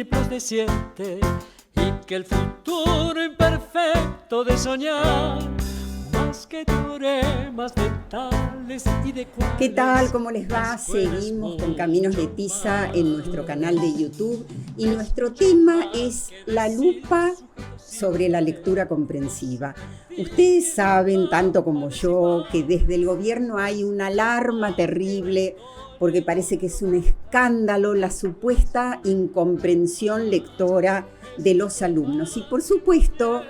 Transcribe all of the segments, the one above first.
tiempos de siete y que el futuro imperfecto de soñar más que teoremas mentales y de cuales. ¿Qué tal? ¿Cómo les va? Seguimos con Caminos de Tiza en nuestro canal de YouTube y nuestro tema es la lupa sobre la lectura comprensiva. Ustedes saben, tanto como yo, que desde el gobierno hay una alarma terrible porque parece que es un escándalo la supuesta incomprensión lectora de los alumnos. Y por supuesto,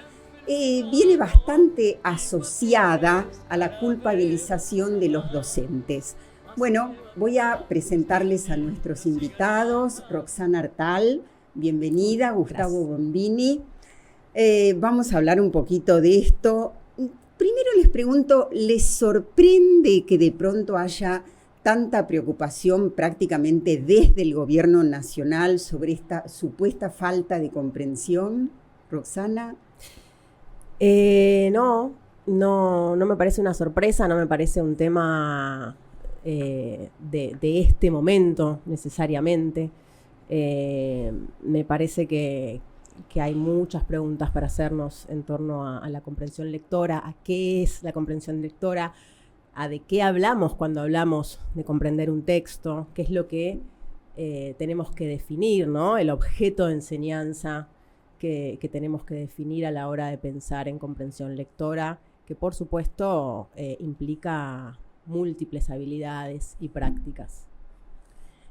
viene bastante asociada a la culpabilización de los docentes. Bueno, voy a presentarles a nuestros invitados. Roxana Artal, bienvenida. Gustavo Bombini. Vamos a hablar un poquito de esto. Primero les pregunto, ¿les sorprende que de pronto haya tanta preocupación prácticamente desde el gobierno nacional sobre esta supuesta falta de comprensión? Roxana. No me parece una sorpresa, no me parece un tema de este momento necesariamente. Me parece que hay muchas preguntas para hacernos en torno a la comprensión lectora, a qué es la comprensión lectora, a de qué hablamos cuando hablamos de comprender un texto, qué es lo que tenemos que definir, ¿no? El objeto de enseñanza que tenemos que definir a la hora de pensar en comprensión lectora, que por supuesto implica múltiples habilidades y prácticas.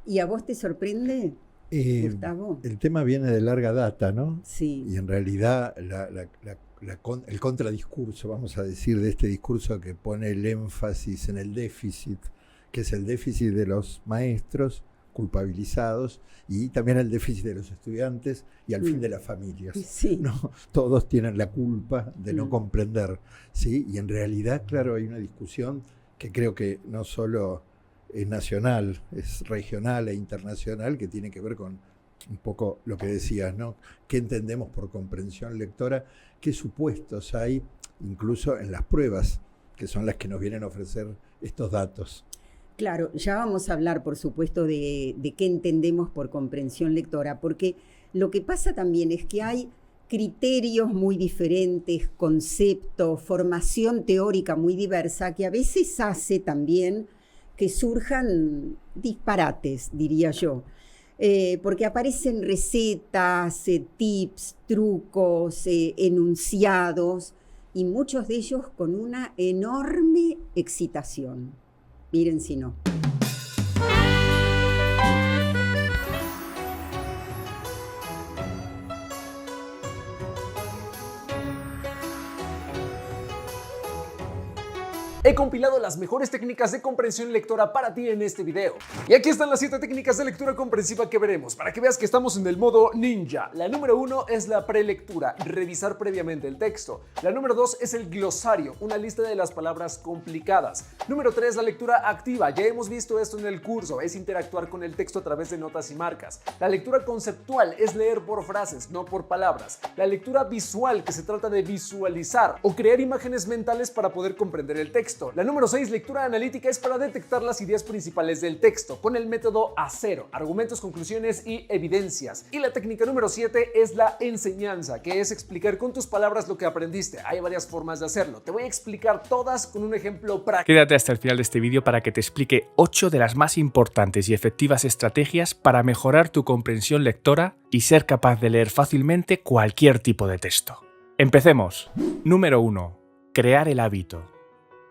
¿Y a vos te sorprende, Gustavo? El tema viene de larga data, ¿no? Sí. Y en realidad el contradiscurso, vamos a decir, de este discurso que pone el énfasis en el déficit, que es el déficit de los maestros culpabilizados y también el déficit de los estudiantes y al fin de las familias. Sí. ¿No? Todos tienen la culpa de no comprender, ¿sí? Y en realidad, claro, hay una discusión que creo que no solo es nacional, es regional e internacional, que tiene que ver con un poco lo que decías, ¿no? ¿Qué entendemos por comprensión lectora? ¿Qué supuestos hay incluso en las pruebas, que son las que nos vienen a ofrecer estos datos? Claro, ya vamos a hablar, por supuesto, de qué entendemos por comprensión lectora, porque lo que pasa también es que hay criterios muy diferentes, conceptos, formación teórica muy diversa, que a veces hace también que surjan disparates, diría yo, porque aparecen recetas, tips, trucos, enunciados, y muchos de ellos con una enorme excitación. Miren si no. He compilado las mejores técnicas de comprensión lectora para ti en este video. Y aquí están las 7 técnicas de lectura comprensiva que veremos, para que veas que estamos en el modo ninja. La número 1 es la prelectura, revisar previamente el texto. La número 2 es el glosario, una lista de las palabras complicadas. Número 3, la lectura activa, ya hemos visto esto en el curso, es interactuar con el texto a través de notas y marcas. La lectura conceptual es leer por frases, no por palabras. La lectura visual, que se trata de visualizar o crear imágenes mentales para poder comprender el texto. La número 6, lectura analítica, es para detectar las ideas principales del texto con el método A0, argumentos, conclusiones y evidencias. Y la técnica número 7 es la enseñanza, que es explicar con tus palabras lo que aprendiste. Hay varias formas de hacerlo. Te voy a explicar todas con un ejemplo práctico. Quédate hasta el final de este vídeo para que te explique 8 de las más importantes y efectivas estrategias para mejorar tu comprensión lectora y ser capaz de leer fácilmente cualquier tipo de texto. Empecemos. Número 1. Crear el hábito.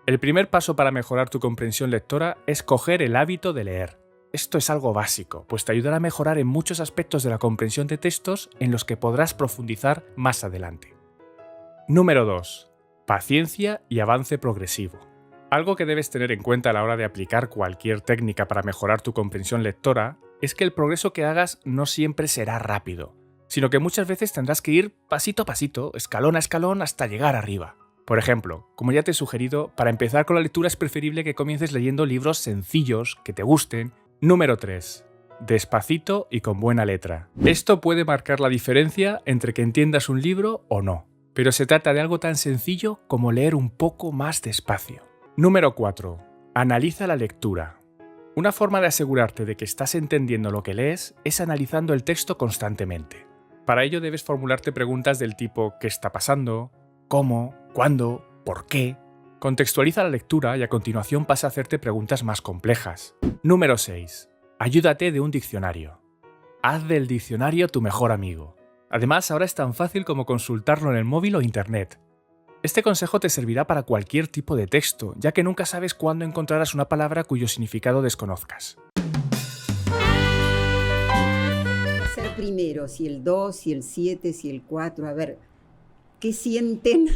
El primer paso para mejorar tu comprensión lectora es coger el hábito de leer. Esto es algo básico, pues te ayudará a mejorar en muchos aspectos de la comprensión de textos en los que podrás profundizar más adelante. Número 2. Paciencia y avance progresivo. Algo que debes tener en cuenta a la hora de aplicar cualquier técnica para mejorar tu comprensión lectora es que el progreso que hagas no siempre será rápido, sino que muchas veces tendrás que ir pasito a pasito, escalón a escalón, hasta llegar arriba. Por ejemplo, como ya te he sugerido, para empezar con la lectura es preferible que comiences leyendo libros sencillos, que te gusten. Número 3. Despacito y con buena letra. Esto puede marcar la diferencia entre que entiendas un libro o no, pero se trata de algo tan sencillo como leer un poco más despacio. Número 4. Analiza la lectura. Una forma de asegurarte de que estás entendiendo lo que lees es analizando el texto constantemente. Para ello debes formularte preguntas del tipo ¿qué está pasando?, ¿cómo?, ¿cuándo?, ¿por qué? Contextualiza la lectura y a continuación pasa a hacerte preguntas más complejas. Número 6. Ayúdate de un diccionario. Haz del diccionario tu mejor amigo. Además, ahora es tan fácil como consultarlo en el móvil o internet. Este consejo te servirá para cualquier tipo de texto, ya que nunca sabes cuándo encontrarás una palabra cuyo significado desconozcas. Hacer primero, si el 2, si el 7, si el 4, a ver, ¿qué sienten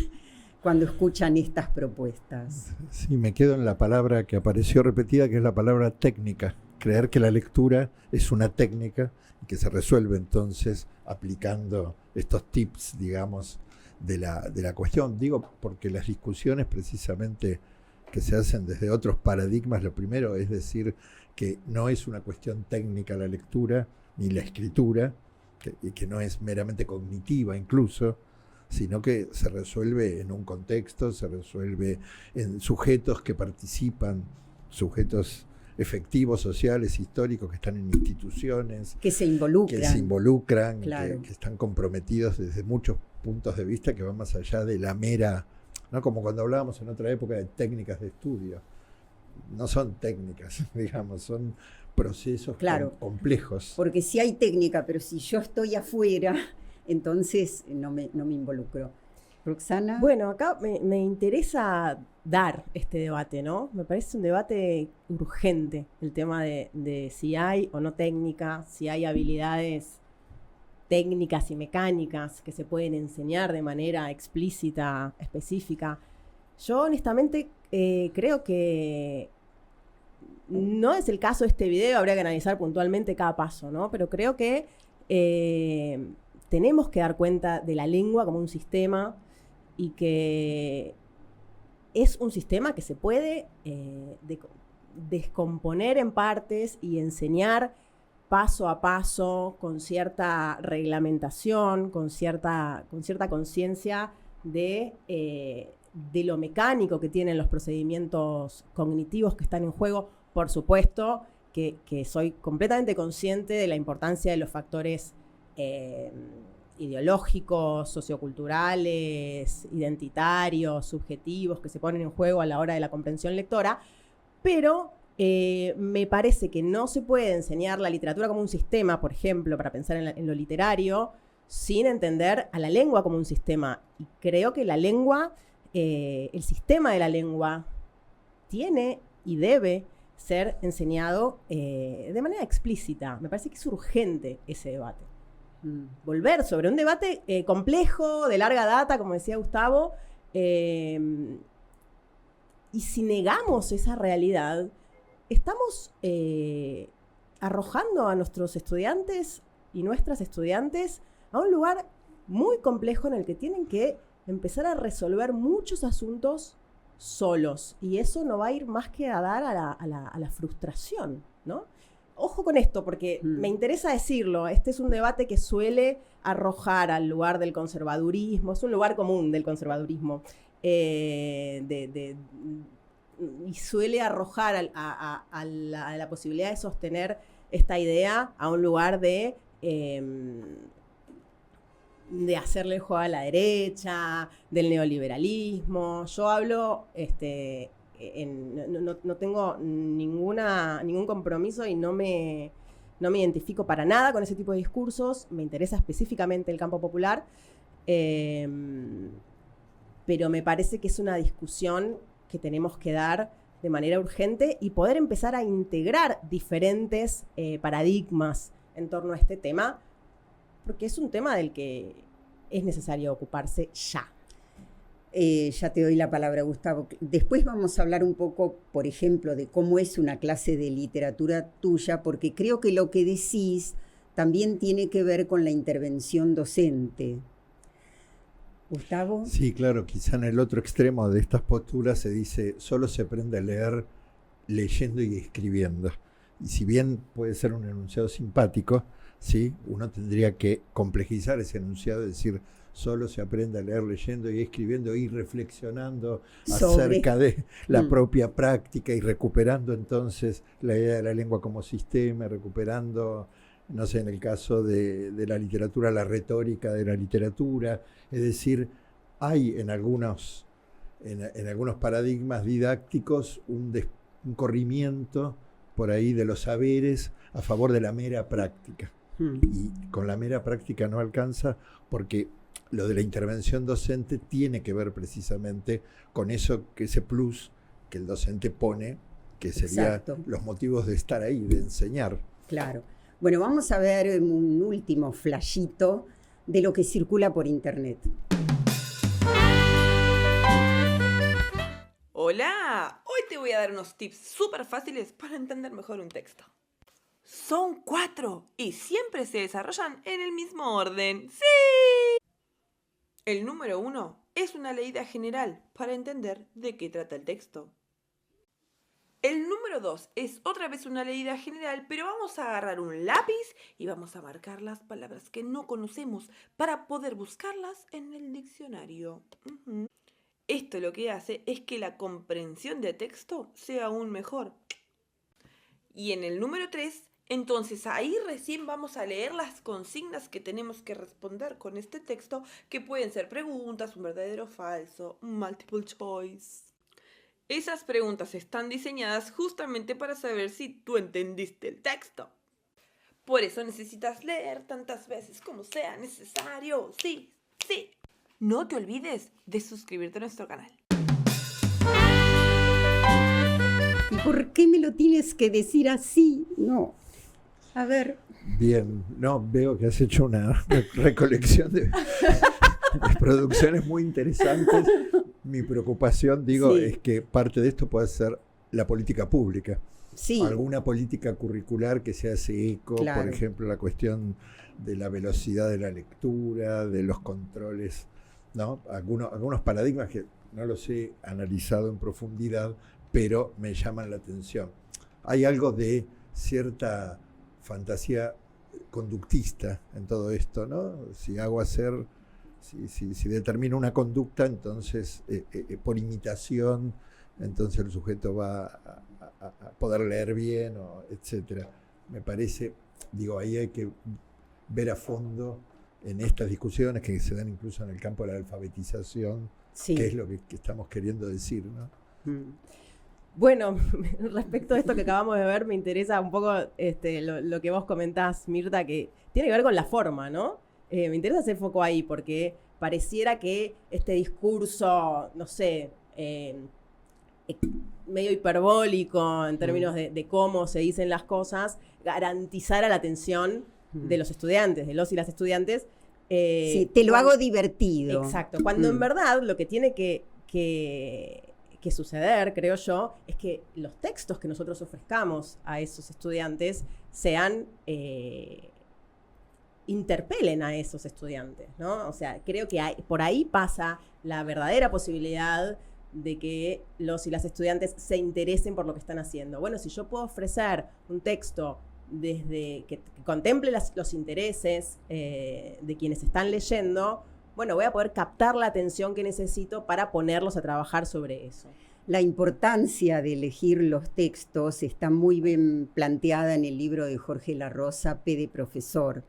cuando escuchan estas propuestas? Sí, me quedo en la palabra que apareció repetida, que es la palabra técnica. Creer que la lectura es una técnica y que se resuelve entonces aplicando estos tips, digamos, de la cuestión. Digo, porque las discusiones precisamente que se hacen desde otros paradigmas, lo primero es decir que no es una cuestión técnica la lectura ni la escritura, que no es meramente cognitiva incluso, sino que se resuelve en un contexto, se resuelve en sujetos que participan, sujetos efectivos, sociales, históricos, que están en instituciones, que se involucran, claro, que están comprometidos desde muchos puntos de vista que van más allá de la mera, ¿no? Como cuando hablábamos en otra época de técnicas de estudio. No son técnicas, digamos, son procesos complejos. Porque si hay técnica, pero si yo estoy afuera, entonces no me involucro. Roxana. Bueno, acá me interesa dar este debate, ¿no? Me parece un debate urgente, el tema de si hay o no técnica, si hay habilidades técnicas y mecánicas que se pueden enseñar de manera explícita, específica. Yo honestamente creo que no es el caso de este video, habría que analizar puntualmente cada paso, ¿no? Pero creo que tenemos que dar cuenta de la lengua como un sistema y que es un sistema que se puede descomponer en partes y enseñar paso a paso, con cierta reglamentación, con cierta conciencia de lo mecánico que tienen los procedimientos cognitivos que están en juego. Por supuesto que soy completamente consciente de la importancia de los factores ideológicos, socioculturales, identitarios, subjetivos que se ponen en juego a la hora de la comprensión lectora, pero me parece que no se puede enseñar la literatura como un sistema, por ejemplo, para pensar en lo literario, sin entender a la lengua como un sistema. Y creo que la lengua, el sistema de la lengua, tiene y debe ser enseñado de manera explícita. Me parece que es urgente ese debate. Volver sobre un debate complejo, de larga data, como decía Gustavo, y si negamos esa realidad, estamos arrojando a nuestros estudiantes y nuestras estudiantes a un lugar muy complejo en el que tienen que empezar a resolver muchos asuntos solos, y eso no va a ir más que a dar a la frustración, ¿no? Ojo con esto, porque me interesa decirlo, este es un debate que suele arrojar al lugar del conservadurismo, es un lugar común del conservadurismo, y suele arrojar a la posibilidad de sostener esta idea a un lugar de hacerle el juego a la derecha, del neoliberalismo. Yo hablo... no tengo ningún compromiso y no me identifico para nada con ese tipo de discursos. Me interesa específicamente el campo popular, pero me parece que es una discusión que tenemos que dar de manera urgente y poder empezar a integrar diferentes paradigmas en torno a este tema, porque es un tema del que es necesario ocuparse ya. Ya te doy la palabra, Gustavo. Después vamos a hablar un poco, por ejemplo, de cómo es una clase de literatura tuya, porque creo que lo que decís también tiene que ver con la intervención docente. Gustavo. Sí, claro, quizá en el otro extremo de estas posturas se dice solo se aprende a leer leyendo y escribiendo. Y si bien puede ser un enunciado simpático, ¿sí? Uno tendría que complejizar ese enunciado y decir solo se aprende a leer leyendo y escribiendo y reflexionando Sobre. acerca de la Mm. propia práctica y recuperando entonces la idea de la lengua como sistema, recuperando, no sé, en el caso de la literatura, la retórica de la literatura. Es decir, hay en algunos paradigmas didácticos un corrimiento por ahí de los saberes a favor de la mera práctica. Y con la mera práctica no alcanza, porque lo de la intervención docente tiene que ver precisamente con eso, que ese plus que el docente pone, que sería Exacto. los motivos de estar ahí, de enseñar. Claro. Bueno, vamos a ver un último flashito de lo que circula por internet. Hola, hoy te voy a dar unos tips súper fáciles para entender mejor un texto. Son 4 y siempre se desarrollan en el mismo orden. ¡Sí! El número 1 es una leída general para entender de qué trata el texto. El número 2 es otra vez una leída general, pero vamos a agarrar un lápiz y vamos a marcar las palabras que no conocemos para poder buscarlas en el diccionario. Esto lo que hace es que la comprensión de texto sea aún mejor. Y en el número 3, entonces ahí recién vamos a leer las consignas que tenemos que responder con este texto, que pueden ser preguntas, un verdadero o falso, un multiple choice. Esas preguntas están diseñadas justamente para saber si tú entendiste el texto. Por eso necesitas leer tantas veces como sea necesario. Sí, sí. No te olvides de suscribirte a nuestro canal. ¿Y por qué me lo tienes que decir así? No. A ver. Bien, no, veo que has hecho una recolección de producciones muy interesantes. Mi preocupación, digo, Sí. es que parte de esto puede ser la política pública. Sí. Alguna política curricular que se hace eco, Claro. por ejemplo, la cuestión de la velocidad de la lectura, de los controles, ¿no? Algunos paradigmas que no los he analizado en profundidad, pero me llaman la atención. Hay algo de cierta fantasía conductista en todo esto, ¿no? Si determino una conducta, entonces por imitación, entonces el sujeto va a poder leer bien, etcétera. Me parece, digo, ahí hay que ver a fondo en estas discusiones que se dan incluso en el campo de la alfabetización, Sí. qué es lo que estamos queriendo decir, ¿no? Bueno, respecto a esto que acabamos de ver, me interesa un poco lo que vos comentás, Mirta, que tiene que ver con la forma, ¿no? Me interesa hacer foco ahí, porque pareciera que este discurso, no sé, medio hiperbólico en términos de cómo se dicen las cosas, garantizara la atención de los estudiantes, de los y las estudiantes. Sí, te lo hago divertido. Exacto. Cuando en verdad lo que tiene que suceder, creo yo, es que los textos que nosotros ofrezcamos a esos estudiantes interpelen a esos estudiantes, ¿no? O sea, creo que por ahí pasa la verdadera posibilidad de que los y las estudiantes se interesen por lo que están haciendo. Bueno, si yo puedo ofrecer un texto desde que contemple los intereses de quienes están leyendo, bueno, voy a poder captar la atención que necesito para ponerlos a trabajar sobre eso. La importancia de elegir los textos está muy bien planteada en el libro de Jorge La Rosa, P de Profesor.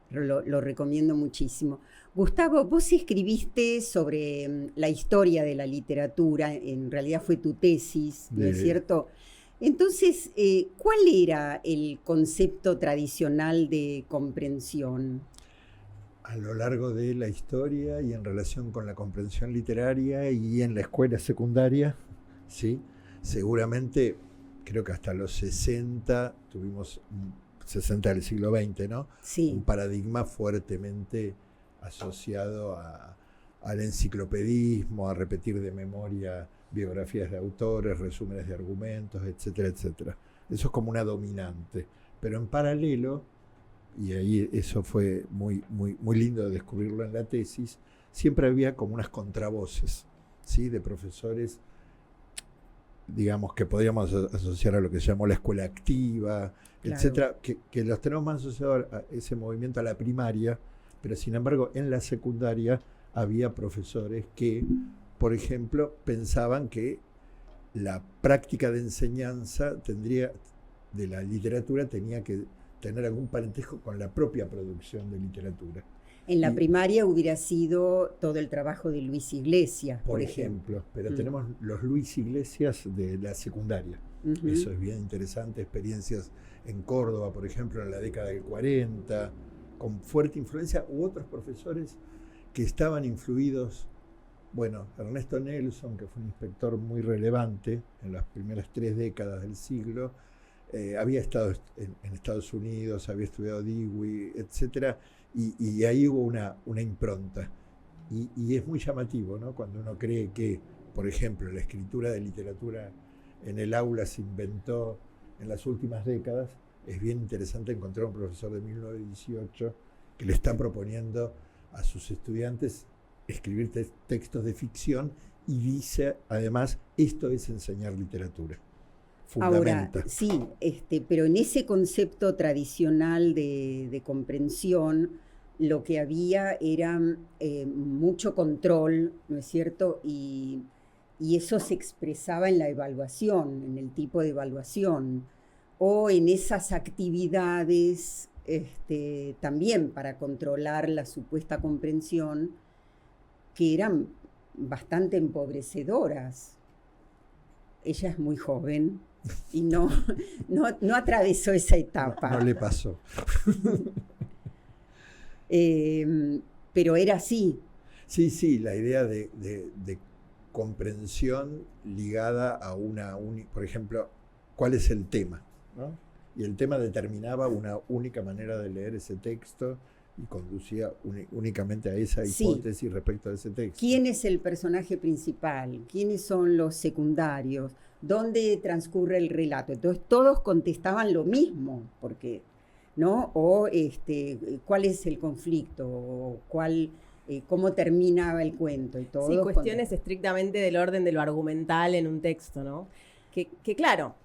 Lo recomiendo muchísimo. Gustavo, vos escribiste sobre la historia de la literatura, en realidad fue tu tesis, ¿no es cierto? Entonces, ¿cuál era el concepto tradicional de comprensión? A lo largo de la historia y en relación con la comprensión literaria y en la escuela secundaria, ¿sí? Seguramente, creo que hasta los 60 tuvimos 60 del siglo XX, ¿no? Sí. Un paradigma fuertemente asociado al enciclopedismo, a repetir de memoria biografías de autores, resúmenes de argumentos, etcétera, etcétera. Eso es como una dominante. Pero en paralelo, y ahí eso fue muy lindo de descubrirlo en la tesis, siempre había como unas contravoces, ¿sí? De profesores, digamos, que podríamos asociar a lo que se llamó la escuela activa, Claro. etcétera, que los tenemos más asociados a ese movimiento a la primaria, Pero sin embargo, en la secundaria había profesores que, por ejemplo, pensaban que la práctica de enseñanza de la literatura tenía que tener algún parentesco con la propia producción de literatura. En la primaria hubiera sido todo el trabajo de Luis Iglesias, por ejemplo. Pero tenemos los Luis Iglesias de la secundaria. Eso es bien interesante. Experiencias en Córdoba, por ejemplo, en la década del 40, con fuerte influencia, u otros profesores que estaban influidos. Bueno, Ernesto Nelson, que fue un inspector muy relevante en las primeras 3 décadas del siglo, había estado en Estados Unidos, había estudiado Dewey, etc. Y ahí hubo una impronta. Y es muy llamativo, ¿no? Cuando uno cree que, por ejemplo, la escritura de literatura en el aula se inventó en las últimas décadas, es bien interesante encontrar un profesor de 1918 que le está proponiendo a sus estudiantes escribir textos de ficción y dice, además, esto es enseñar literatura. Fundamenta. Ahora, sí, pero en ese concepto tradicional de comprensión, lo que había era mucho control, ¿no es cierto? Y eso se expresaba en la evaluación, en el tipo de evaluación, o en esas actividades también para controlar la supuesta comprensión, que eran bastante empobrecedoras. Ella es muy joven y no atravesó esa etapa. No le pasó. Pero era así. Sí, la idea de comprensión ligada a por ejemplo, ¿cuál es el tema? ¿No? Y el tema determinaba una única manera de leer ese texto y conducía únicamente a esa hipótesis respecto a ese texto. ¿Quién es el personaje principal? ¿Quiénes son los secundarios? ¿Dónde transcurre el relato? Entonces todos contestaban lo mismo, porque, ¿no? O ¿cuál es el conflicto? O ¿cómo terminaba el cuento? Y todos sí, cuestiones estrictamente del orden de lo argumental en un texto, ¿no? Que claro,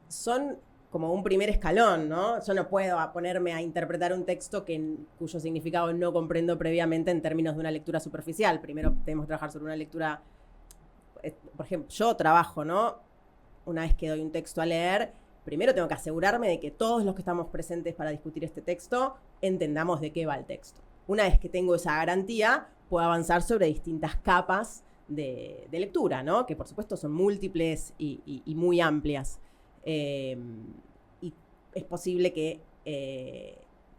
son como un primer escalón, ¿no? Yo no puedo ponerme a interpretar un texto cuyo significado no comprendo previamente en términos de una lectura superficial. Primero tenemos que trabajar sobre una lectura, por ejemplo, yo trabajo, ¿no? Una vez que doy un texto a leer, primero tengo que asegurarme de que todos los que estamos presentes para discutir este texto entendamos de qué va el texto. Una vez que tengo esa garantía, puedo avanzar sobre distintas capas de lectura, ¿no? Que por supuesto son múltiples y muy amplias. Y es posible que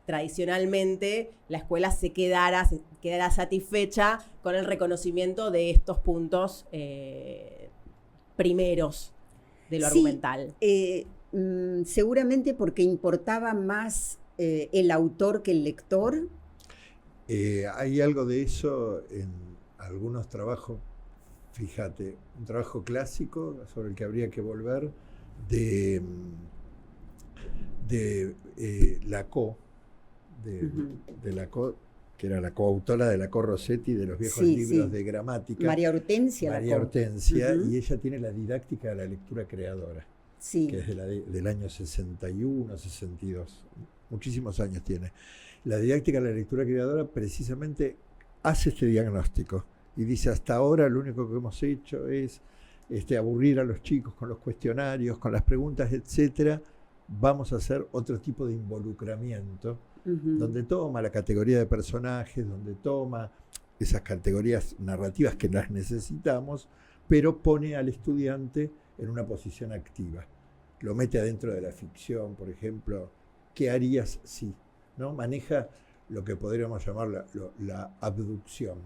tradicionalmente la escuela se quedara satisfecha con el reconocimiento de estos puntos primeros de lo argumental. Seguramente porque importaba más el autor que el lector. Hay algo de eso en algunos trabajos, fíjate, un trabajo clásico sobre el que habría que volver, de Lacau, de Lacau, que era la coautora de Lacau Rossetti de los viejos libros de gramática. María Hortensia y ella tiene la didáctica de la lectura creadora, que es del año 61, 62, muchísimos años tiene. La didáctica de la lectura creadora precisamente hace este diagnóstico y dice, hasta ahora lo único que hemos hecho es aburrir a los chicos con los cuestionarios, con las preguntas, etcétera. Vamos a hacer otro tipo de involucramiento, donde toma la categoría de personajes, donde toma esas categorías narrativas que las necesitamos, pero pone al estudiante en una posición activa. Lo mete adentro de la ficción, por ejemplo, ¿qué harías si? ¿No? Maneja lo que podríamos llamar la abducción.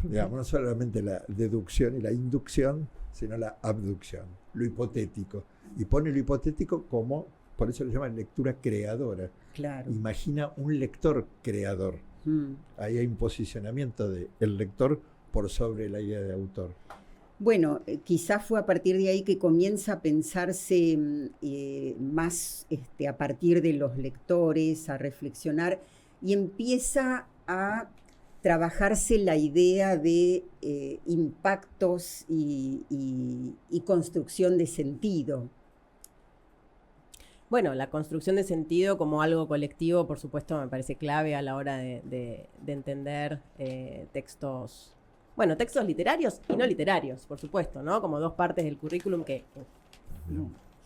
Digamos, no solamente la deducción y la inducción, sino la abducción, lo hipotético. Y pone lo hipotético como, por eso le llaman lectura creadora. Claro. Imagina un lector creador. Ahí hay un posicionamiento del lector por sobre la idea de autor. Bueno, quizás fue a partir de ahí que comienza a pensarse más a partir de los lectores, a reflexionar, y empieza a trabajarse la idea de impactos y construcción de sentido. Bueno, la construcción de sentido como algo colectivo, por supuesto, me parece clave a la hora de entender textos, bueno, textos literarios y no literarios, por supuesto, ¿no? Como dos partes del currículum que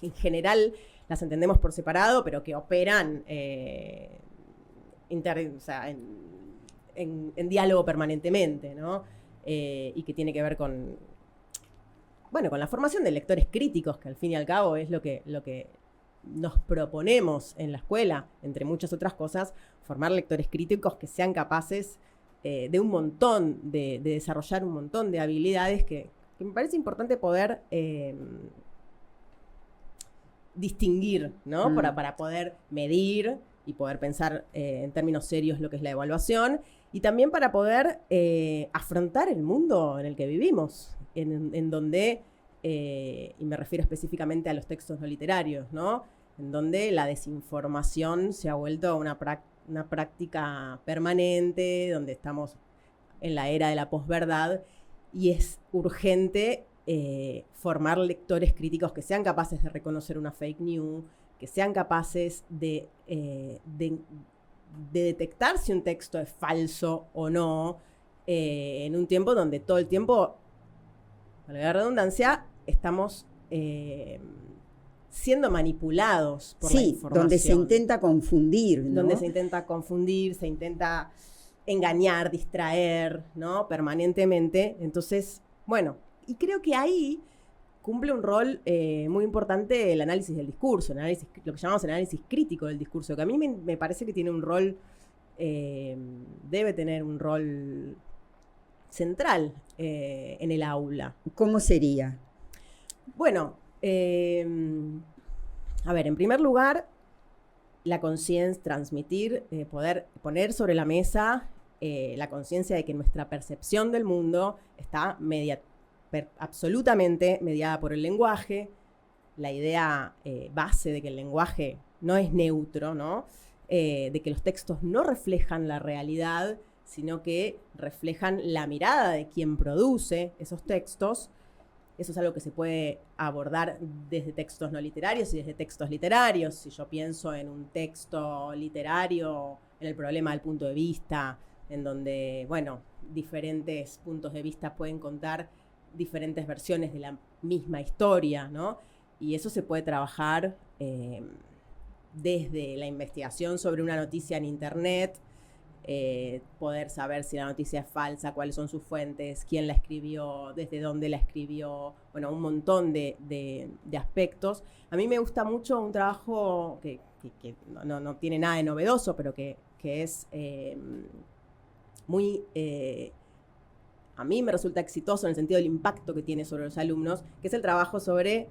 en general las entendemos por separado, pero que operan o sea, en diálogo permanentemente, ¿no? Y que tiene que ver con la formación de lectores críticos, que al fin y al cabo es lo que nos proponemos en la escuela, entre muchas otras cosas, formar lectores críticos que sean capaces de un montón, de desarrollar un montón de habilidades que me parece importante poder distinguir, ¿no? Para poder medir y poder pensar en términos serios lo que es la evaluación, y también para poder afrontar el mundo en el que vivimos, en donde, y me refiero específicamente a los textos no literarios, ¿no? En donde la desinformación se ha vuelto una práctica permanente, donde estamos en la era de la posverdad, y es urgente formar lectores críticos que sean capaces de reconocer una fake news, que sean capaces de detectar si un texto es falso o no, en un tiempo donde todo el tiempo, valga la redundancia, estamos siendo manipulados por la información. Donde se intenta confundir, ¿no? Donde se intenta confundir, se intenta engañar, distraer, ¿no? Permanentemente. Entonces, bueno, y creo que ahí cumple un rol muy importante el análisis del discurso, lo que llamamos el análisis crítico del discurso, que a mí me parece que tiene un rol, debe tener un rol central en el aula. ¿Cómo sería? Bueno, a ver, en primer lugar, la conciencia, transmitir, poder poner sobre la mesa la conciencia de que nuestra percepción del mundo está absolutamente mediada por el lenguaje, la idea base de que el lenguaje no es neutro, ¿no? De que los textos no reflejan la realidad, sino que reflejan la mirada de quien produce esos textos. Eso es algo que se puede abordar desde textos no literarios y desde textos literarios. Si yo pienso en un texto literario, en el problema del punto de vista, en donde, bueno, diferentes puntos de vista pueden contar diferentes versiones de la misma historia, ¿no? Y eso se puede trabajar desde la investigación sobre una noticia en Internet, poder saber si la noticia es falsa, cuáles son sus fuentes, quién la escribió, desde dónde la escribió, bueno, un montón de aspectos. A mí me gusta mucho un trabajo que no tiene nada de novedoso, pero que es muy... a mí me resulta exitoso en el sentido del impacto que tiene sobre los alumnos, que es el trabajo sobre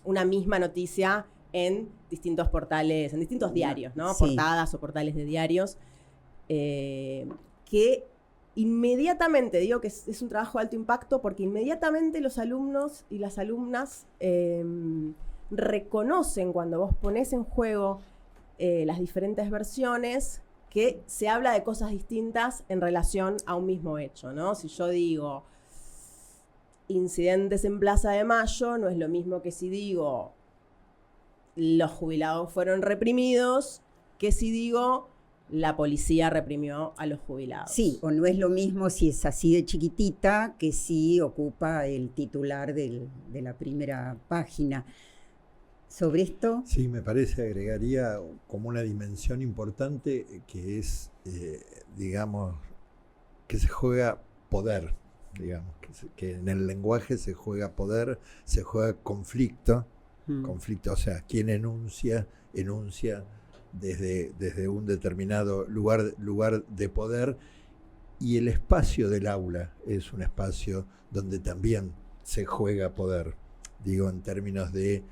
una misma noticia en distintos portales, en distintos diarios, ¿no? Sí. Portadas o portales de diarios, que inmediatamente, digo que es un trabajo de alto impacto, porque inmediatamente los alumnos y las alumnas reconocen cuando vos ponés en juego las diferentes versiones, que se habla de cosas distintas en relación a un mismo hecho, ¿no? Si yo digo incidentes en Plaza de Mayo, no es lo mismo que si digo los jubilados fueron reprimidos, que si digo la policía reprimió a los jubilados. Sí, o no es lo mismo si es así de chiquitita que si ocupa el titular de la primera página. ¿Sobre esto? Sí, me parece, agregaría como una dimensión importante que es, digamos, que se juega poder, digamos, que en el lenguaje se juega poder, se juega conflicto, o sea, quien enuncia desde un determinado lugar de poder, y el espacio del aula es un espacio donde también se juega poder. Digo, en términos de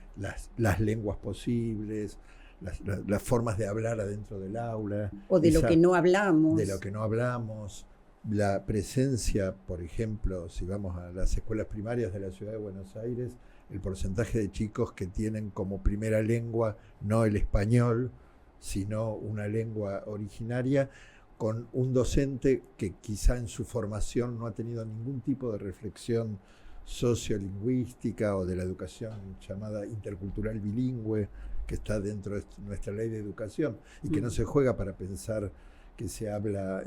las lenguas posibles, las formas de hablar adentro del aula. O de lo que no hablamos. De lo que no hablamos. La presencia, por ejemplo, si vamos a las escuelas primarias de la ciudad de Buenos Aires, el porcentaje de chicos que tienen como primera lengua no el español, sino una lengua originaria, con un docente que quizá en su formación no ha tenido ningún tipo de reflexión sociolingüística o de la educación llamada intercultural bilingüe, que está dentro de nuestra ley de educación y que no se juega para pensar que se habla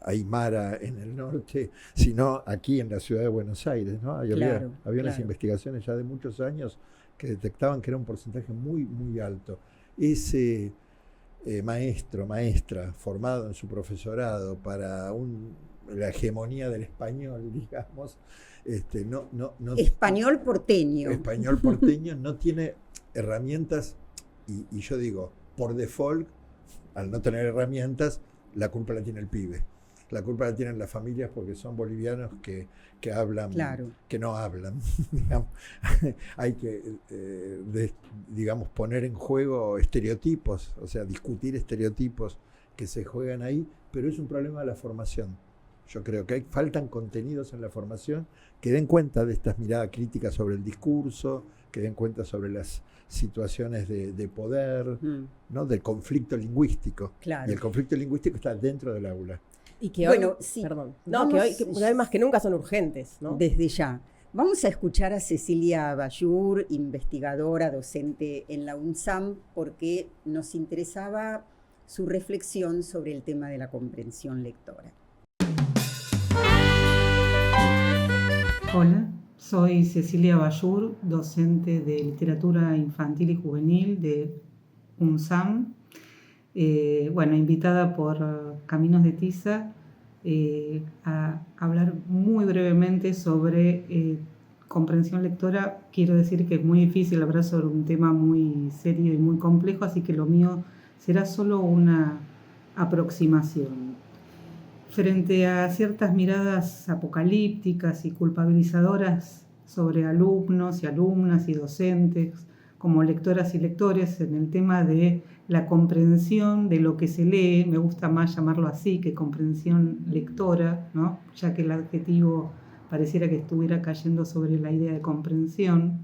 aymara en el norte, sino aquí en la ciudad de Buenos Aires, ¿no? Había unas investigaciones ya de muchos años que detectaban que era un porcentaje muy, muy alto. Ese maestra formado en su profesorado para la hegemonía del español, digamos, español porteño. Español porteño no tiene herramientas y yo digo, por default, al no tener herramientas, la culpa la tiene el pibe. La culpa la tienen las familias porque son bolivianos que hablan, que no hablan. Hay que, digamos, poner en juego estereotipos, o sea, discutir estereotipos que se juegan ahí, pero es un problema de la formación. Yo creo que faltan contenidos en la formación que den cuenta de estas miradas críticas sobre el discurso, que den cuenta sobre las situaciones de poder, ¿no? Del conflicto lingüístico. Claro. Y el conflicto lingüístico está dentro del aula. Y que bueno, hoy, sí. Perdón. No, que hoy más que nunca son urgentes, ¿no? Desde ya. Vamos a escuchar a Cecilia Bayur, investigadora, docente en la UNSAM, porque nos interesaba su reflexión sobre el tema de la comprensión lectora. Hola, soy Cecilia Bayur, docente de literatura infantil y juvenil de UNSAM. Invitada por Caminos de Tiza a hablar muy brevemente sobre comprensión lectora. Quiero decir que es muy difícil hablar sobre un tema muy serio y muy complejo, así que lo mío será solo una aproximación. Frente a ciertas miradas apocalípticas y culpabilizadoras sobre alumnos y alumnas y docentes como lectoras y lectores en el tema de la comprensión de lo que se lee, me gusta más llamarlo así que comprensión lectora, ¿no? Ya que el adjetivo pareciera que estuviera cayendo sobre la idea de comprensión.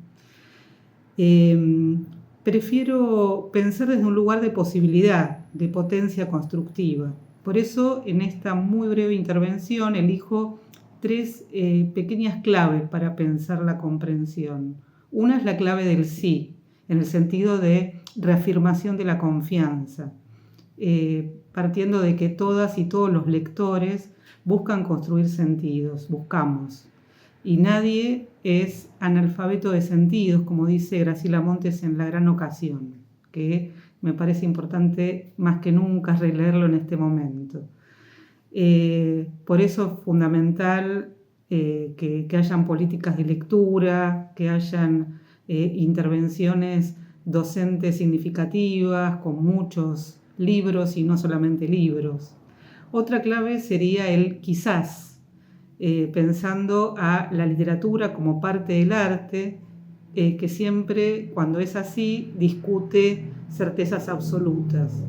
Prefiero pensar desde un lugar de posibilidad, de potencia constructiva. Por eso, en esta muy breve intervención, elijo 3 pequeñas claves para pensar la comprensión. Una es la clave del sí, en el sentido de reafirmación de la confianza, partiendo de que todas y todos los lectores buscan construir sentidos, buscamos. Y nadie es analfabeto de sentidos, como dice Graciela Montes en La Gran Ocasión, que me parece importante más que nunca releerlo en este momento. Por eso es fundamental que hayan políticas de lectura, que hayan intervenciones docentes significativas, con muchos libros y no solamente libros. Otra clave sería el quizás, pensando a la literatura como parte del arte, que siempre, cuando es así, discute certezas absolutas.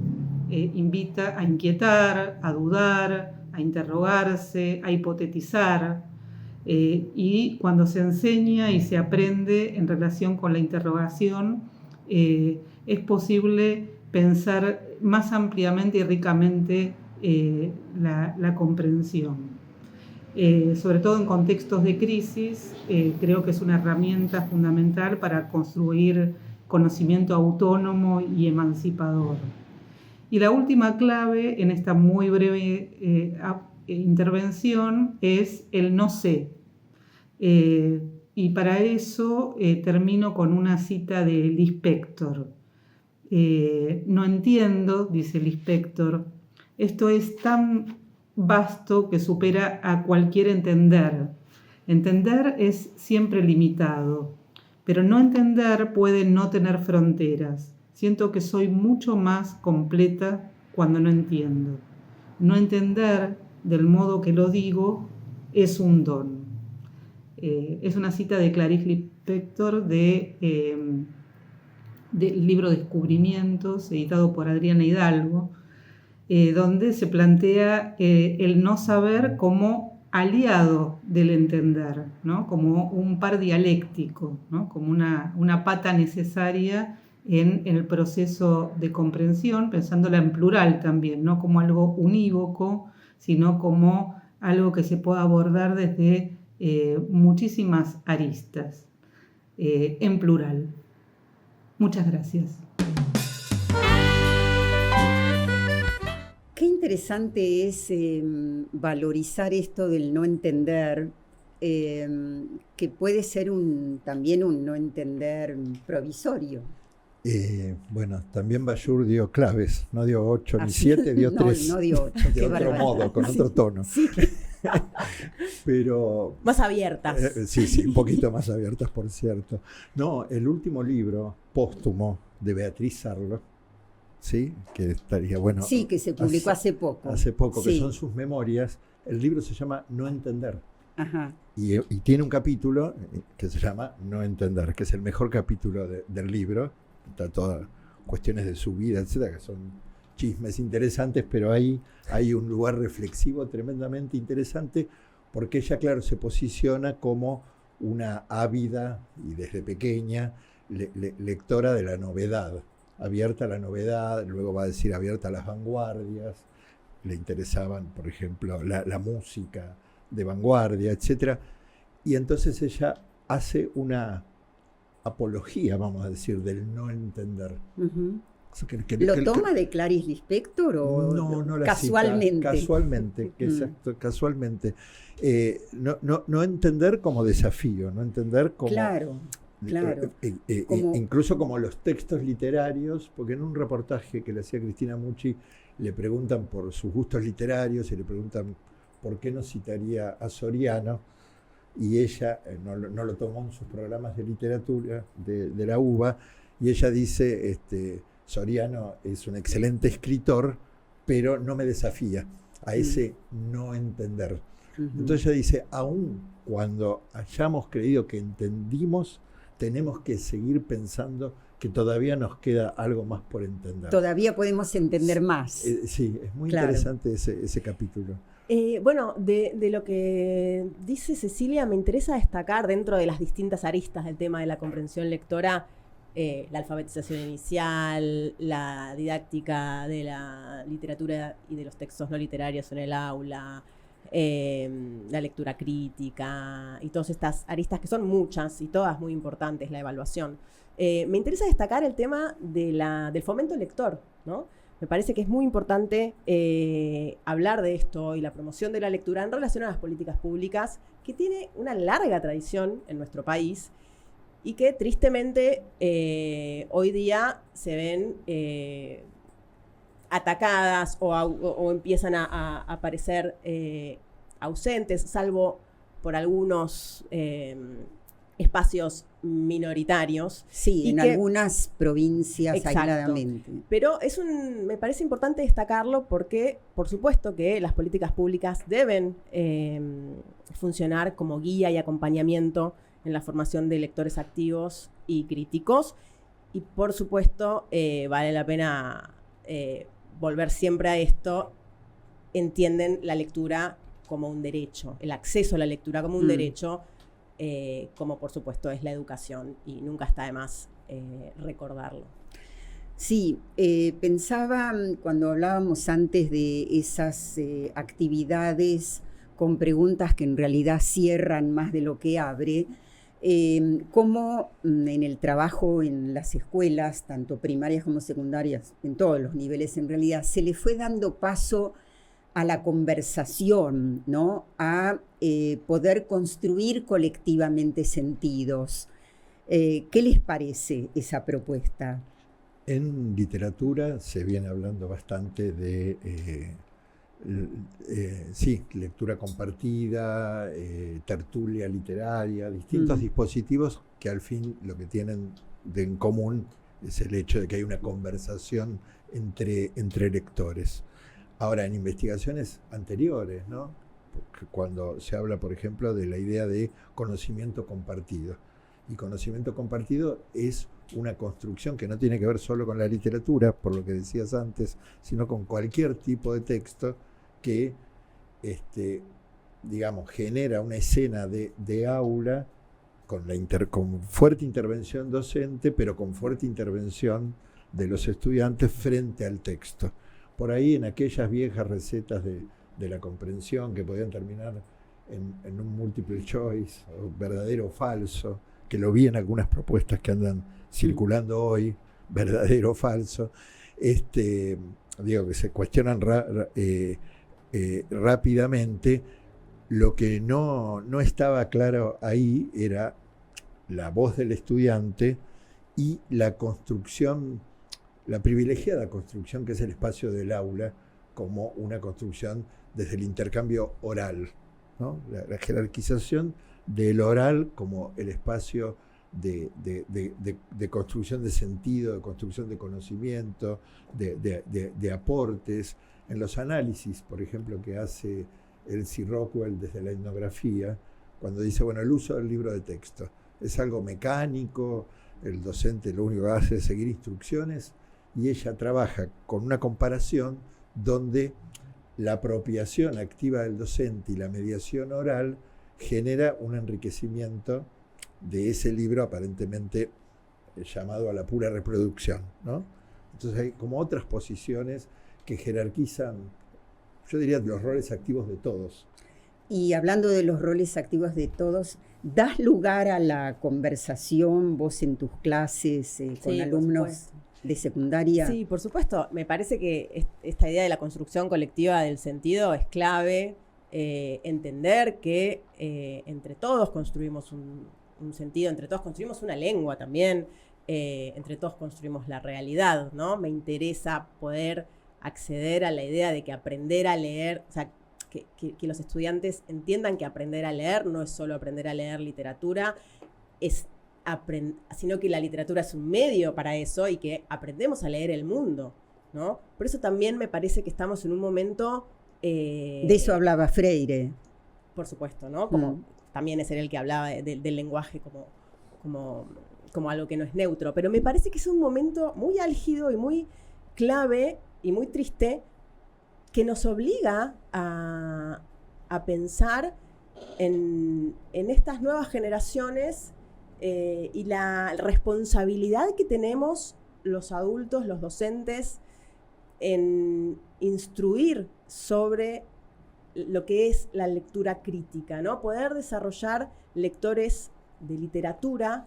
Invita a inquietar, a dudar, a interrogarse, a hipotetizar. Y cuando se enseña y se aprende en relación con la interrogación, es posible pensar más ampliamente y ricamente la comprensión. Sobre todo en contextos de crisis, creo que es una herramienta fundamental para construir conocimiento autónomo y emancipador. Y la última clave en esta muy breve intervención es el no sé. Y para eso termino con una cita de Lispector. No entiendo, dice Lispector, esto es tan vasto que supera a cualquier entender. Entender es siempre limitado, pero no entender puede no tener fronteras. Siento que soy mucho más completa cuando no entiendo. No entender del modo que lo digo es un don. Es una cita de Clarice Lispector del libro Descubrimientos, editado por Adriana Hidalgo, donde se plantea el no saber como aliado del entender, ¿no? Como un par dialéctico, ¿no? Como una pata necesaria en el proceso de comprensión, pensándola en plural también, no como algo unívoco, sino como algo que se pueda abordar desde muchísimas aristas, en plural. Muchas gracias. Qué interesante es valorizar esto del no entender, que puede ser también un no entender provisorio. Bueno, también Bashur dio claves, no dio 8 ni 7, dio 3. No dio 8. De otro modo, con otro tono. Sí. Pero Más abiertas. sí, un poquito más abiertas, por cierto. No, el último libro póstumo de Beatriz Sarlo, ¿sí? Que estaría bueno. Sí, que se publicó hace poco. Hace poco, que Sí. son sus memorias. El libro se llama No Entender. Ajá. Y tiene un capítulo que se llama No Entender, que es el mejor capítulo del libro. Está todas cuestiones de su vida, etcétera, que son chismes interesantes, pero ahí hay un lugar reflexivo tremendamente interesante, porque ella, claro, se posiciona como una ávida y desde pequeña lectora de la novedad, abierta a la novedad, luego va a decir abierta a las vanguardias, le interesaban, por ejemplo, la música de vanguardia, etcétera, y entonces ella hace una apología, vamos a decir, del no entender. Uh-huh. ¿Lo toma de Clarice Lispector o no la casualmente? Cita, casualmente, exacto, casualmente. No entender como desafío, no entender como... Claro. Incluso como los textos literarios, porque en un reportaje que le hacía Cristina Mucci le preguntan por sus gustos literarios y le preguntan por qué no citaría a Soriano, y ella no lo tomó en sus programas de literatura de la UBA, y ella dice, Soriano es un excelente escritor, pero no me desafía a ese no entender. Uh-huh. Entonces ella dice, aun cuando hayamos creído que entendimos, tenemos que seguir pensando que todavía nos queda algo más por entender. Todavía podemos entender más. Sí, es muy interesante ese capítulo. Bueno, de lo que dice Cecilia, me interesa destacar dentro de las distintas aristas del tema de la comprensión lectora, la alfabetización inicial, la didáctica de la literatura y de los textos no literarios en el aula, la lectura crítica y todas estas aristas que son muchas y todas muy importantes, la evaluación. Me interesa destacar el tema del fomento lector, ¿no? Me parece que es muy importante hablar de esto y la promoción de la lectura en relación a las políticas públicas, que tiene una larga tradición en nuestro país y que tristemente hoy día se ven atacadas o empiezan a aparecer ausentes, salvo por algunos espacios minoritarios. Sí, en algunas provincias aisladamente. Pero me parece importante destacarlo porque, por supuesto, que las políticas públicas deben funcionar como guía y acompañamiento en la formación de lectores activos y críticos. Y, por supuesto, vale la pena volver siempre a esto. Entienden la lectura como un derecho, el acceso a la lectura como un derecho, como por supuesto es la educación, y nunca está de más recordarlo. Sí, pensaba cuando hablábamos antes de esas actividades con preguntas que en realidad cierran más de lo que abre, cómo en el trabajo en las escuelas, tanto primarias como secundarias, en todos los niveles en realidad, se le fue dando paso a la conversación, ¿no? A poder construir colectivamente sentidos. ¿Qué les parece esa propuesta? En literatura se viene hablando bastante de lectura compartida, tertulia literaria, distintos dispositivos que al fin lo que tienen en común es el hecho de que hay una conversación entre lectores. Ahora, en investigaciones anteriores, ¿no? Porque cuando se habla, por ejemplo, de la idea de conocimiento compartido. Y conocimiento compartido es una construcción que no tiene que ver solo con la literatura, por lo que decías antes, sino con cualquier tipo de texto que, genera una escena de aula con fuerte intervención docente, pero con fuerte intervención de los estudiantes frente al texto. Por ahí, en aquellas viejas recetas de la comprensión que podían terminar en un multiple choice, o verdadero o falso, que lo vi en algunas propuestas que andan circulando hoy, verdadero o falso, digo que se cuestionan rápidamente. Lo que no estaba claro ahí era la voz del estudiante y la construcción, la privilegiada construcción que es el espacio del aula como una construcción desde el intercambio oral, ¿no? La jerarquización del oral como el espacio de construcción de sentido, de construcción de conocimiento, de aportes. En los análisis, por ejemplo, que hace Elsie Rockwell desde la etnografía, cuando dice, bueno, el uso del libro de texto es algo mecánico, el docente lo único que hace es seguir instrucciones, y ella trabaja con una comparación donde la apropiación activa del docente y la mediación oral genera un enriquecimiento de ese libro aparentemente llamado a la pura reproducción, ¿no? Entonces hay como otras posiciones que jerarquizan, yo diría, los roles activos de todos. Y hablando de los roles activos de todos, ¿das lugar a la conversación vos en tus clases con alumnos de secundaria? Sí, por supuesto. Me parece que esta idea de la construcción colectiva del sentido es clave. Entender que entre todos construimos un sentido, entre todos construimos una lengua también, entre todos construimos la realidad, ¿no? Me interesa poder acceder a la idea de que aprender a leer, o sea, que los estudiantes entiendan que aprender a leer no es solo aprender a leer literatura, sino que la literatura es un medio para eso y que aprendemos a leer el mundo, ¿no? Por eso también me parece que estamos en un momento... de eso hablaba Freire. Por supuesto, ¿no? Como también es el que hablaba del lenguaje como algo que no es neutro. Pero me parece que es un momento muy álgido y muy clave y muy triste que nos obliga a pensar en estas nuevas generaciones y la responsabilidad que tenemos los adultos, los docentes, en instruir sobre lo que es la lectura crítica, ¿no? Poder desarrollar lectores de literatura,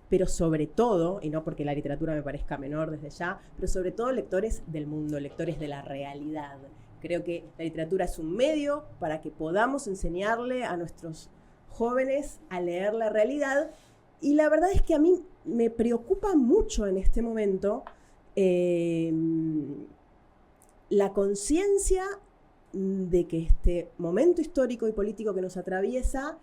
pero sobre todo, y no porque la literatura me parezca menor desde ya, pero sobre todo lectores del mundo, lectores de la realidad. Creo que la literatura es un medio para que podamos enseñarle a nuestros jóvenes a leer la realidad, y la verdad es que a mí me preocupa mucho en este momento la conciencia de que este momento histórico y político que nos atraviesa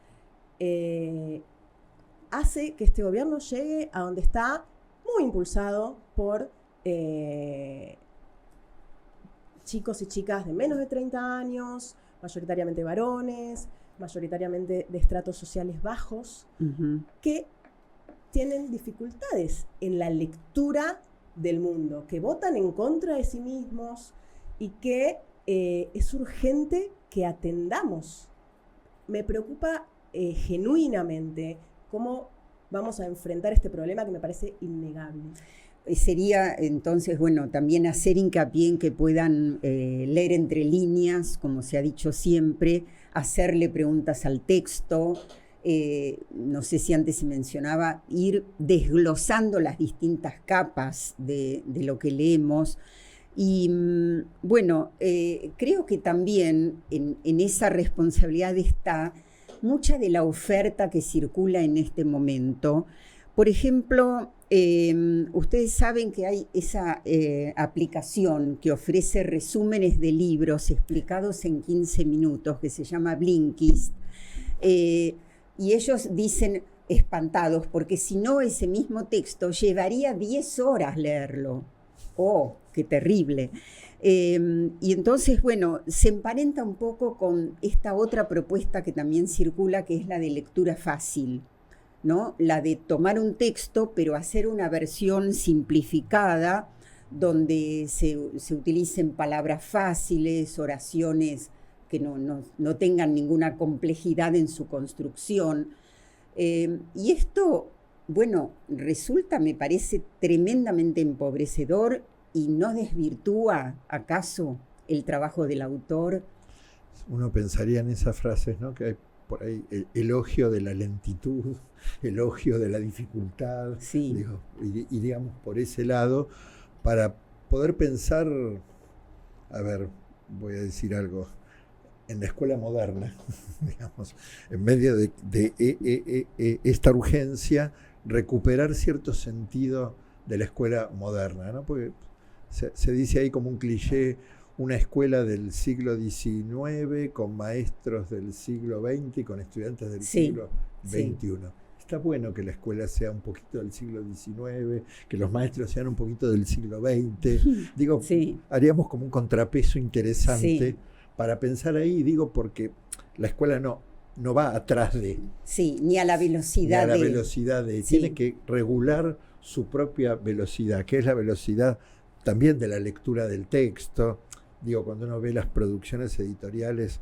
hace que este gobierno llegue a donde está, muy impulsado por chicos y chicas de menos de 30 años, mayoritariamente varones, mayoritariamente de estratos sociales bajos, que tienen dificultades en la lectura del mundo, que votan en contra de sí mismos y que es urgente que atendamos. Me preocupa genuinamente cómo vamos a enfrentar este problema que me parece innegable. Sería entonces, bueno, también hacer hincapié en que puedan leer entre líneas, como se ha dicho siempre, hacerle preguntas al texto, no sé si antes se mencionaba, ir desglosando las distintas capas de lo que leemos. Y bueno, creo que también en esa responsabilidad está mucha de la oferta que circula en este momento. Por ejemplo, ustedes saben que hay esa aplicación que ofrece resúmenes de libros explicados en 15 minutos, que se llama Blinkist. Y ellos dicen espantados, porque si no, ese mismo texto llevaría 10 horas leerlo. ¡Oh, qué terrible! Y entonces, bueno, se emparenta un poco con esta otra propuesta que también circula, que es la de lectura fácil, ¿no? La de tomar un texto, pero hacer una versión simplificada, donde se utilicen palabras fáciles, oraciones que no tengan ninguna complejidad en su construcción. Y esto, bueno, resulta, me parece, tremendamente empobrecedor y no desvirtúa, ¿acaso, el trabajo del autor? Uno pensaría en esas frases, ¿no? Que hay por ahí elogio de la lentitud, elogio de la dificultad, Sí. digo, iríamos por ese lado para poder pensar, a ver, voy a decir algo, en la escuela moderna, digamos, en medio de esta urgencia, recuperar cierto sentido de la escuela moderna, ¿no? Porque se dice ahí como un cliché, una escuela del siglo XIX con maestros del siglo XX y con estudiantes del Sí, siglo XXI. Está bueno que la escuela sea un poquito del siglo XIX, que los maestros sean un poquito del siglo XX. Digo, Sí. haríamos como un contrapeso interesante Sí. para pensar ahí, digo, porque la escuela no va atrás de, Sí, ni a la velocidad ni a la de... velocidad de, Sí. tiene que regular su propia velocidad, que es la velocidad también de la lectura del texto. Digo, cuando uno ve las producciones editoriales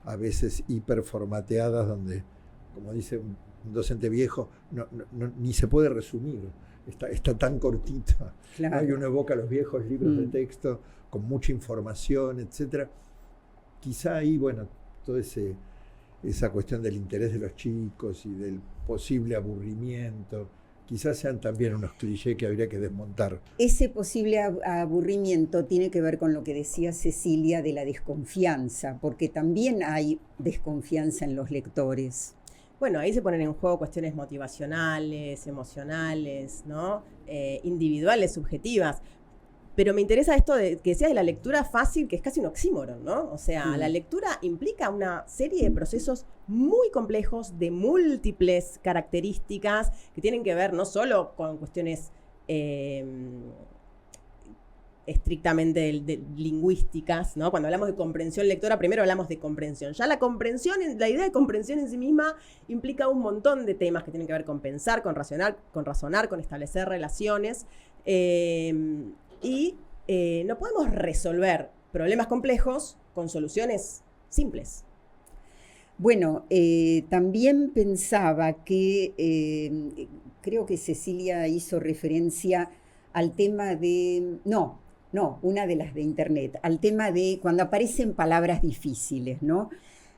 a veces hiperformateadas, donde, como dice un docente viejo, ni se puede resumir, está tan cortita, ¿no? Claro. Y uno evoca los viejos libros de Mm. texto con mucha información, etcétera. Quizá ahí, bueno, toda esa cuestión del interés de los chicos y del posible aburrimiento, quizás sean también unos clichés que habría que desmontar. Ese posible aburrimiento tiene que ver con lo que decía Cecilia de la desconfianza, porque también hay desconfianza en los lectores. Bueno, ahí se ponen en juego cuestiones motivacionales, emocionales, ¿no? Individuales, subjetivas. Pero me interesa esto de que decías de la lectura fácil, que es casi un oxímoron, ¿no? O sea, la lectura implica una serie de procesos muy complejos, de múltiples características, que tienen que ver no solo con cuestiones estrictamente lingüísticas, ¿no? Cuando hablamos de comprensión lectora, primero hablamos de comprensión. Ya la comprensión, la idea de comprensión en sí misma implica un montón de temas que tienen que ver con pensar, con razonar, con establecer relaciones. Y no podemos resolver problemas complejos con soluciones simples. Bueno, también pensaba que, creo que Cecilia hizo referencia al tema de, no, una de las de Internet, al tema de cuando aparecen palabras difíciles, ¿no?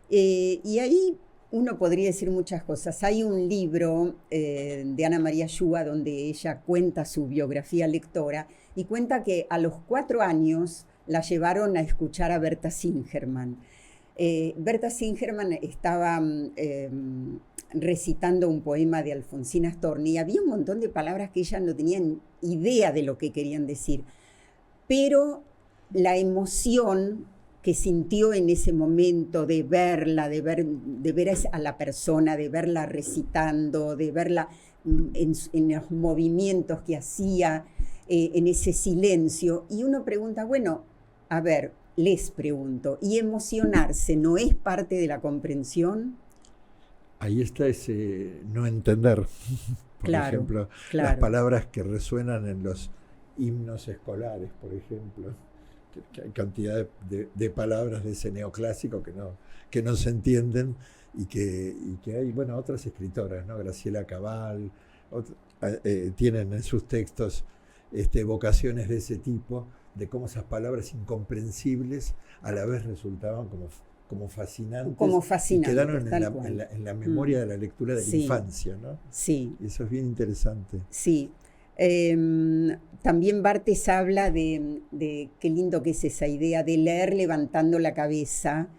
Y ahí uno podría decir muchas cosas. Hay un libro de Ana María Yúa donde ella cuenta su biografía lectora y cuenta que a los 4 años la llevaron a escuchar a Berta Singerman. Berta Singerman estaba recitando un poema de Alfonsina Storni y había un montón de palabras que ella no tenía idea de lo que querían decir, pero la emoción que sintió en ese momento de verla, de ver a la persona, de verla recitando, de verla en los movimientos que hacía, en ese silencio. Y uno pregunta, bueno, a ver, les pregunto, ¿y emocionarse no es parte de la comprensión? Ahí está ese no entender. Por Claro, ejemplo, claro. las palabras que resuenan en los himnos escolares, por ejemplo. Que hay cantidad de palabras de ese neoclásico que no se entienden y que hay, bueno, otras escritoras, ¿no? Graciela Cabal, tienen en sus textos evocaciones de ese tipo, de cómo esas palabras incomprensibles a la vez resultaban como fascinantes, Como fascinantes, y quedaron tal en cual. la memoria de la lectura de la Sí. infancia, ¿no? Sí, Y eso es bien interesante. sí. También Barthes habla de qué lindo que es esa idea de leer levantando la cabeza,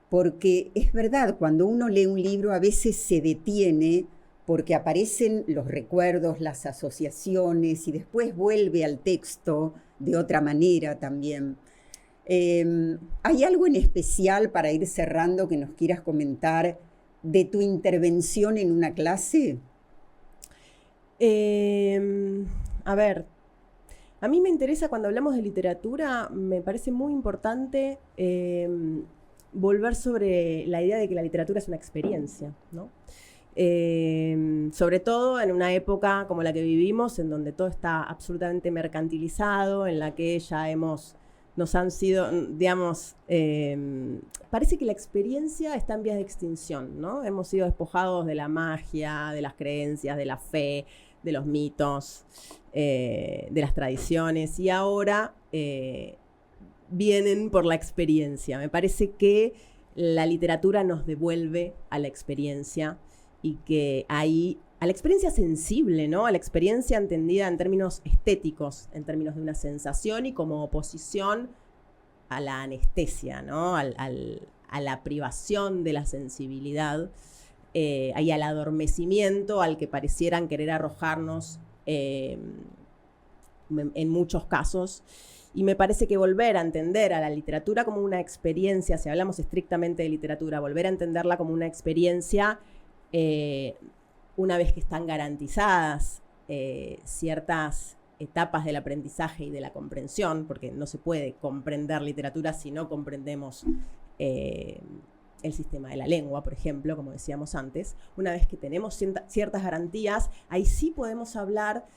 porque es verdad, cuando uno lee un libro a veces se detiene porque aparecen los recuerdos, las asociaciones y después vuelve al texto de otra manera también. ¿Hay algo en especial para ir cerrando que nos quieras comentar de tu intervención en una clase? A ver, a mí me interesa cuando hablamos de literatura, me parece muy importante volver sobre la idea de que la literatura es una experiencia, ¿no? Sobre todo en una época como la que vivimos, en donde todo está absolutamente mercantilizado, en la que ya nos han sido, digamos, parece que la experiencia está en vías de extinción, ¿no? Hemos sido despojados de la magia, de las creencias, de la fe, de los mitos, de las tradiciones, y ahora vienen por la experiencia. Me parece que la literatura nos devuelve a la experiencia y que ahí, a la experiencia sensible, ¿no? A la experiencia entendida en términos estéticos, en términos de una sensación y como oposición a la anestesia, ¿no? A la privación de la sensibilidad, y al adormecimiento al que parecieran querer arrojarnos en muchos casos. Y me parece que volver a entender a la literatura como una experiencia, si hablamos estrictamente de literatura, volver a entenderla como una experiencia, una vez que están garantizadas ciertas etapas del aprendizaje y de la comprensión, porque no se puede comprender literatura si no comprendemos el sistema de la lengua, por ejemplo, como decíamos antes. Una vez que tenemos ciertas garantías, ahí sí podemos hablar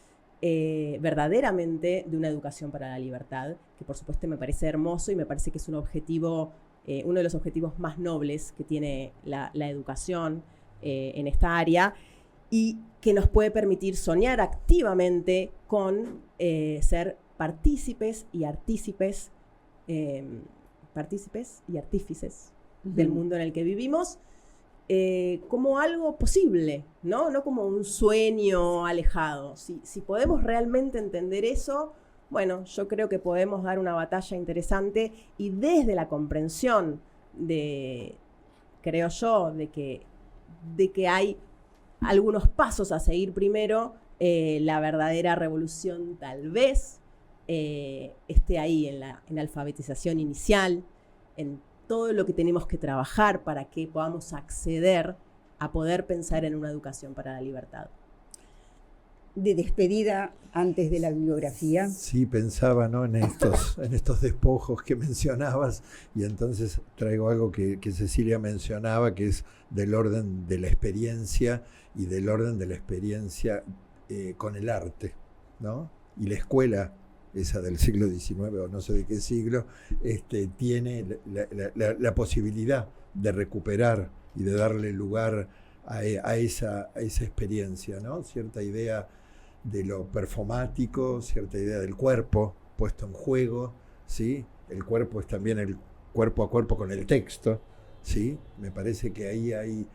verdaderamente de una educación para la libertad, que por supuesto me parece hermoso y me parece que es un objetivo, uno de los objetivos más nobles que tiene la educación en esta área, y que nos puede permitir soñar activamente con ser partícipes y artífices del mundo en el que vivimos, como algo posible, ¿no? No como un sueño alejado. Si podemos realmente entender eso, bueno, yo creo que podemos dar una batalla interesante, y desde la comprensión creo yo, de que hay algunos pasos a seguir primero, la verdadera revolución tal vez esté ahí en la alfabetización inicial, en todo lo que tenemos que trabajar para que podamos acceder a poder pensar en una educación para la libertad. De despedida, antes de la bibliografía. Sí, pensaba, ¿no?, en estos despojos que mencionabas, y entonces traigo algo que Cecilia mencionaba, que es del orden de la experiencia y del orden de la experiencia con el arte, ¿no? Y la escuela, esa del siglo XIX o no sé de qué siglo, tiene la posibilidad de recuperar y de darle lugar a esa experiencia, ¿no? Cierta idea de lo performático, cierta idea del cuerpo puesto en juego, ¿sí? El cuerpo es también el cuerpo a cuerpo con el texto, ¿sí? Me parece que ahí hay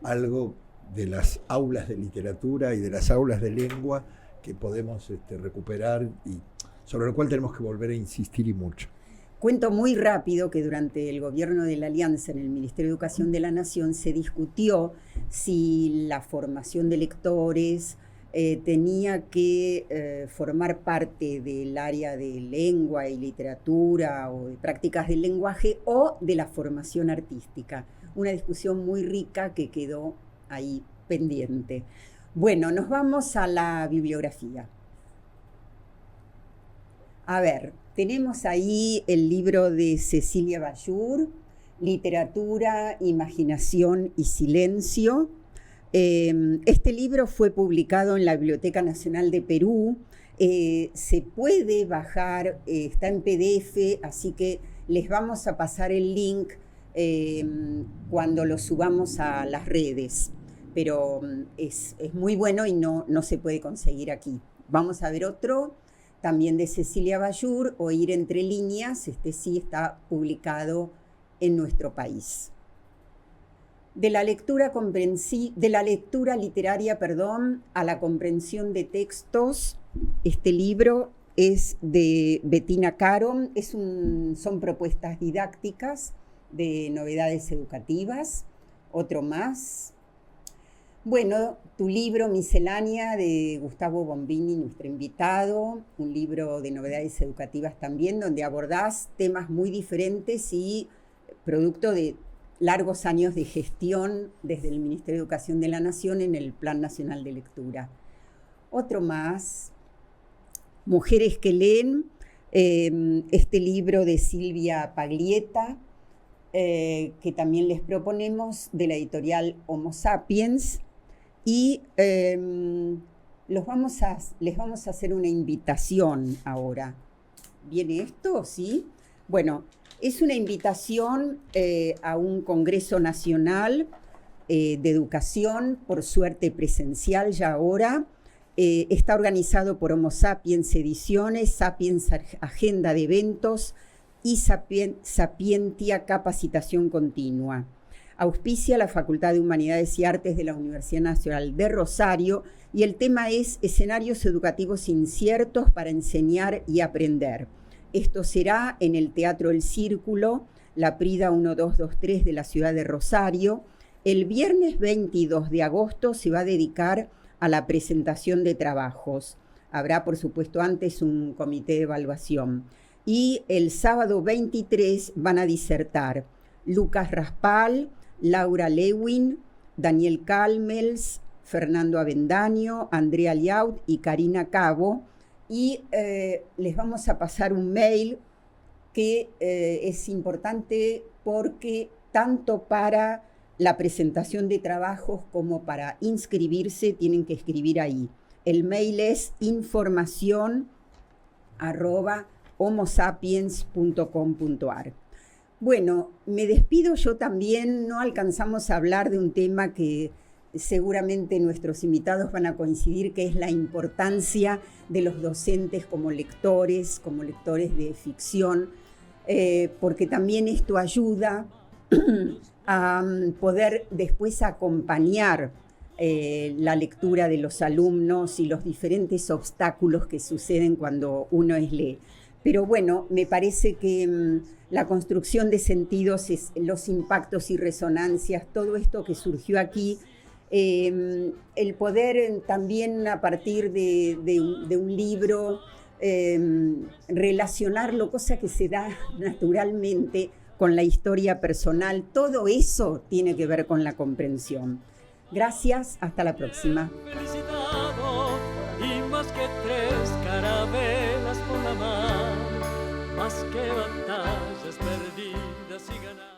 algo de las aulas de literatura y de las aulas de lengua que podemos recuperar, y sobre lo cual tenemos que volver a insistir, y mucho. Cuento muy rápido que durante el gobierno de la Alianza en el Ministerio de Educación de la Nación se discutió si la formación de lectores tenía que formar parte del área de lengua y literatura o de prácticas del lenguaje o de la formación artística. Una discusión muy rica que quedó ahí pendiente. Bueno, nos vamos a la bibliografía. A ver, tenemos ahí el libro de Cecilia Ballur, Literatura, Imaginación y Silencio. Este libro fue publicado en la Biblioteca Nacional de Perú. Se puede bajar, está en PDF, así que les vamos a pasar el link cuando lo subamos a las redes. Pero es muy bueno y no se puede conseguir aquí. Vamos a ver otro, también de Cecilia Ballur, Oír entre líneas. Este sí está publicado en nuestro país. De la lectura literaria, a la comprensión de textos. Este libro es de Bettina Caron, son propuestas didácticas de novedades educativas. Otro más. Bueno, tu libro Miscelánea de Gustavo Bombini, nuestro invitado, un libro de novedades educativas también, donde abordás temas muy diferentes y producto de largos años de gestión desde el Ministerio de Educación de la Nación en el Plan Nacional de Lectura. Otro más, Mujeres que leen, este libro de Silvia Paglietta, que también les proponemos, de la editorial Homo Sapiens. Y les vamos a hacer una invitación ahora. ¿Viene esto? ¿Sí? Bueno, es una invitación a un Congreso Nacional de Educación, por suerte presencial ya ahora. Está organizado por Homo Sapiens Ediciones, Sapiens Agenda de Eventos, y Sapientia Capacitación Continua. Auspicia la Facultad de Humanidades y Artes de la Universidad Nacional de Rosario y el tema es Escenarios educativos inciertos para enseñar y aprender. Esto será en el Teatro El Círculo, La Prida 1223 de la ciudad de Rosario. El viernes 22 de agosto se va a dedicar a la presentación de trabajos. Habrá, por supuesto, antes un comité de evaluación. Y el sábado 23 van a disertar Lucas Raspal, Laura Lewin, Daniel Calmels, Fernando Avendaño, Andrea Liaut y Karina Cabo. Y les vamos a pasar un mail que es importante porque tanto para la presentación de trabajos como para inscribirse tienen que escribir ahí. El mail es informacion@homosapiens.com.ar. Bueno, me despido yo también. No alcanzamos a hablar de un tema que seguramente nuestros invitados van a coincidir, que es la importancia de los docentes como lectores de ficción, porque también esto ayuda a poder después acompañar la lectura de los alumnos y los diferentes obstáculos que suceden cuando uno lee. Pero bueno, me parece que la construcción de sentidos, los impactos y resonancias, todo esto que surgió aquí, el poder también a partir de un libro relacionarlo, cosa que se da naturalmente con la historia personal, todo eso tiene que ver con la comprensión. Gracias, hasta la próxima. Felicitado, y más que 3 carabelas por la mar, más que batallas perdidas y ganadas.